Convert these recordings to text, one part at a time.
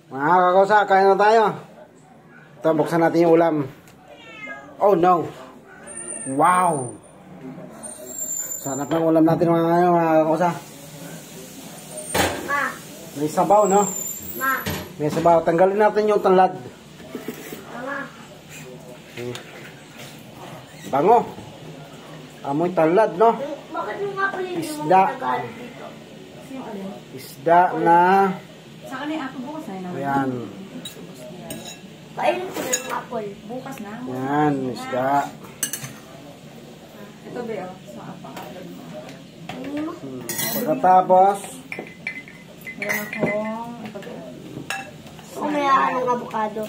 Mga kakosa, kain na tayo. Ito, buksan natin yung ulam. Oh no! Wow! Sarap ng ulam natin mga kakosa. Ma. May sabaw, no? Ma. May sabaw. Tanggalin natin yung tanlad. Mama. Bango. Amoy tanlad, no? Bakit mo nga pala hindi mo Isda. nagalit dito? Isda na... Sa kanil apple bukas na yun. Ayan. Kainin ko na yung apple. Bukas na. Ayan, isda. Ito ba yun? Sa apakagad mo. Pagkatapos, Meron akong... Ito ba yun? Kumayaan ng avocado.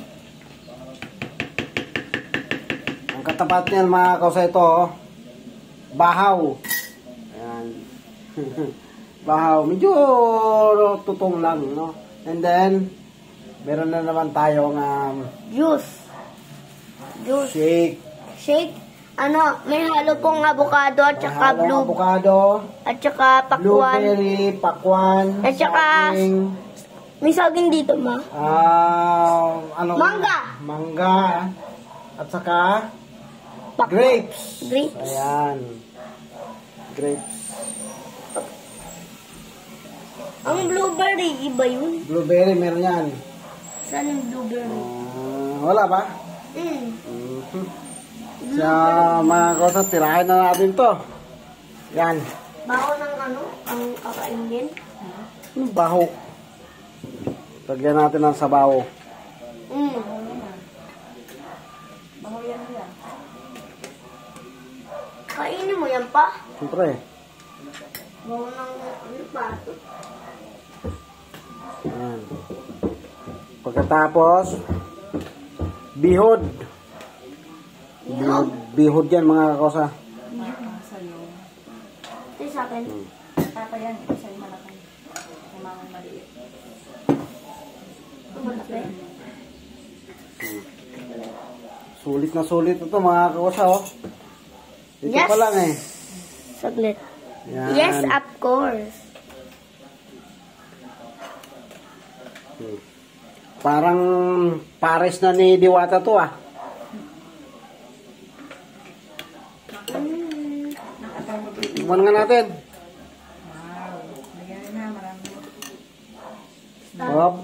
ang katapat niyan mga kausa ito, oh, bahaw. Ayan. Bahaw. Medyo tutong lang, no? And then, meron na naman tayong Juice. Juice. shake. Shake. Ano, may halo pong avocado at saka Halong blue. avocado, At saka pakwan. blueberry, pakwan, At saka- saging, May saging dito, ma. ano? Mangga. Mangga. At saka, Pakwan. grapes. Grapes. Ayan. Grapes. Ang blueberry, iba yun. Blueberry, meron yan. Saan yung blueberry? Wala ba? Mm. Sa mga kausa, tirahin na natin to. Yan. Baho ng ano? Ang kakainin? Yung baho. Lagyan natin ng sabaw. Mm. Baho yan nila. Kainin mo yan pa? Siyempre. Baho ng ano pa? Yan. Pagkatapos, bihod. Bihod yan mga kausa. Sa'yo. Ito sa akin. Tapa yan. Ito sa'yo malaki. Yung mga maliit. Ito malaki. Sulit na sulit ito mga kausa, oh. Ito Yes. pa lang eh. Saglit. Yan. Yes, of course. Parang pares na ni Diwata to, ah. Tignan nga natin. Wow. Lagyan na marami. Hop.